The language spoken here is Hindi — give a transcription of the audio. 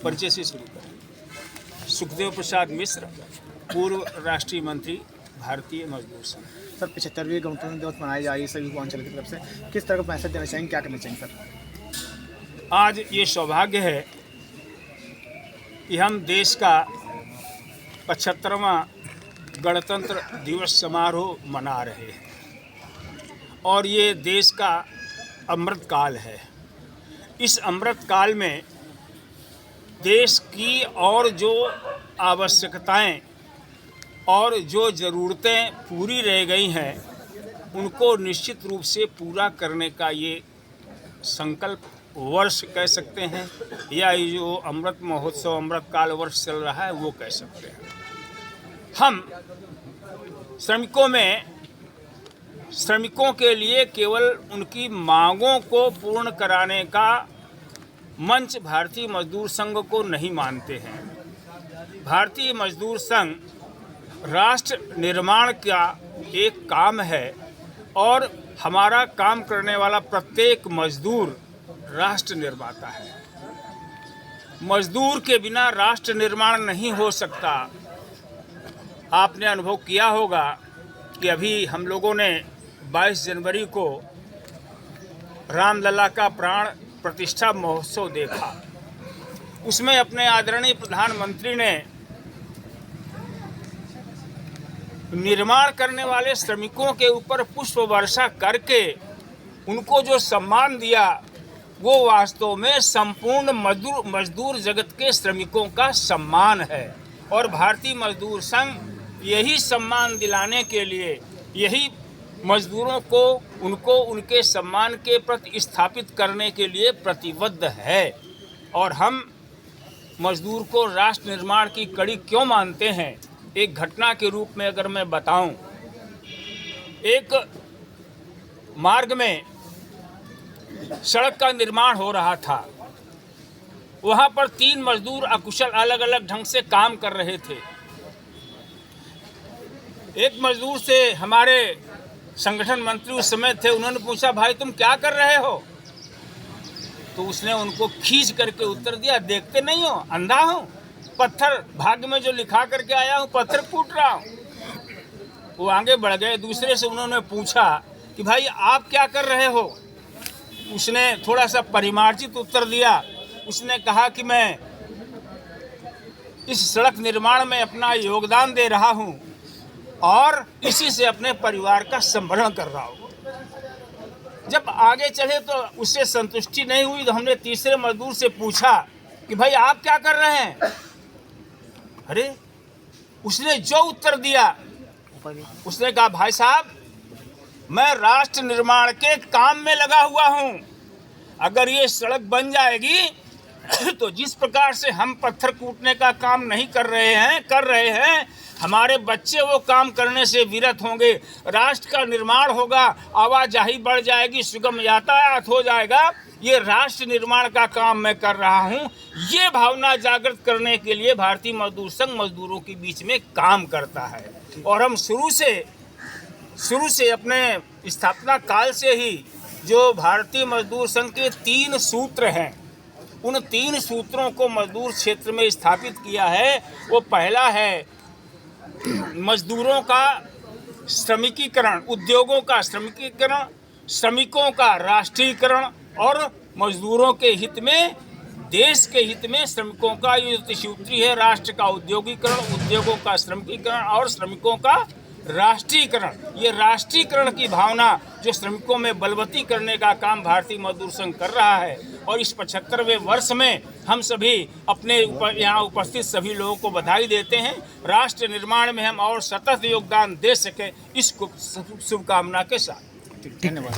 परिचय से शुरू करें। सुखदेव प्रसाद मिश्र, पूर्व राष्ट्रीय मंत्री, भारतीय मजदूर संघ। सर 75वीं गणतंत्र दिवस मनाई जा रही है सभी पूर्वांचल की तरफ से, किस तरह का मैसेज देना चाहेंगे, क्या करना चाहेंगे सर? आज ये सौभाग्य है कि हम देश का 75वां गणतंत्र दिवस समारोह मना रहे हैं और ये देश का अमृत काल है। इस अमृत काल में देश की और जो आवश्यकताएं और जो ज़रूरतें पूरी रह गई हैं उनको निश्चित रूप से पूरा करने का ये संकल्प वर्ष कह सकते हैं या ये जो अमृत महोत्सव अमृत काल वर्ष चल रहा है वो कह सकते हैं। हम श्रमिकों के लिए केवल उनकी मांगों को पूर्ण कराने का मंच भारतीय मजदूर संघ को नहीं मानते हैं। भारतीय मजदूर संघ राष्ट्र निर्माण का एक काम है और हमारा काम करने वाला प्रत्येक मजदूर राष्ट्र निर्माता है। मजदूर के बिना राष्ट्र निर्माण नहीं हो सकता। आपने अनुभव किया होगा कि अभी हम लोगों ने 22 जनवरी को रामलला का प्राण प्रतिष्ठा महोत्सव देखा। उसमें अपने आदरणीय प्रधानमंत्री ने निर्माण करने वाले श्रमिकों के ऊपर पुष्प वर्षा करके उनको जो सम्मान दिया वो वास्तव में संपूर्ण मजदूर जगत के श्रमिकों का सम्मान है। और भारतीय मजदूर संघ यही सम्मान दिलाने के लिए, यही मजदूरों को उनको उनके सम्मान के प्रति स्थापित करने के लिए प्रतिबद्ध है। और हम मजदूर को राष्ट्र निर्माण की कड़ी क्यों मानते हैं, एक घटना के रूप में अगर मैं बताऊं, एक मार्ग में सड़क का निर्माण हो रहा था। वहां पर 3 मजदूर अकुशल अलग अलग ढंग से काम कर रहे थे। एक मजदूर से हमारे संगठन मंत्री उस समय थे, उन्होंने पूछा, भाई तुम क्या कर रहे हो? तो उसने उनको खींच करके उत्तर दिया, देखते नहीं हो, अंधा हूं, पत्थर भाग्य में जो लिखा करके आया हूं, पत्थर कूट रहा हूं। वो आगे बढ़ गए। दूसरे से उन्होंने पूछा कि भाई आप क्या कर रहे हो? उसने थोड़ा सा परिमार्जित उत्तर दिया। उसने कहा कि मैं इस सड़क निर्माण में अपना योगदान दे रहा हूं और इसी से अपने परिवार का संभरण कर रहा हूं। जब आगे चले तो उससे संतुष्टि नहीं हुई तो हमने तीसरे मजदूर से पूछा कि भाई आप क्या कर रहे हैं? अरे उसने जो उत्तर दिया, उसने कहा, भाई साहब मैं राष्ट्र निर्माण के काम में लगा हुआ हूं। अगर ये सड़क बन जाएगी तो जिस प्रकार से हम पत्थर कूटने का काम नहीं कर रहे हैं, हमारे बच्चे वो काम करने से विरत होंगे, राष्ट्र का निर्माण होगा, आवाजाही बढ़ जाएगी, सुगम यातायात हो जाएगा। ये राष्ट्र निर्माण का काम मैं कर रहा हूं। ये भावना जागृत करने के लिए भारतीय मजदूर संघ मजदूरों के बीच में काम करता है। और हम शुरू से अपने स्थापना काल से ही जो भारतीय मजदूर संघ के 3 सूत्र हैं, उन 3 सूत्रों को मजदूर क्षेत्र में स्थापित किया है। वो पहला है मजदूरों का श्रमिकीकरण, उद्योगों का श्रमिकीकरण, श्रमिकों का राष्ट्रीयकरण और मजदूरों के हित में, देश के हित में श्रमिकों का ये सूत्री है, राष्ट्र का औद्योगिकरण, उद्योगों का श्रमिकीकरण और श्रमिकों का राष्ट्रीयकरण। ये राष्ट्रीयकरण की भावना जो श्रमिकों में बलवती करने का काम भारतीय मजदूर संघ कर रहा है। और इस 75वें वर्ष में हम सभी अपने यहाँ उपस्थित सभी लोगों को बधाई देते हैं। राष्ट्र निर्माण में हम और सतत योगदान दे सके, इस शुभकामना के साथ। धन्यवाद।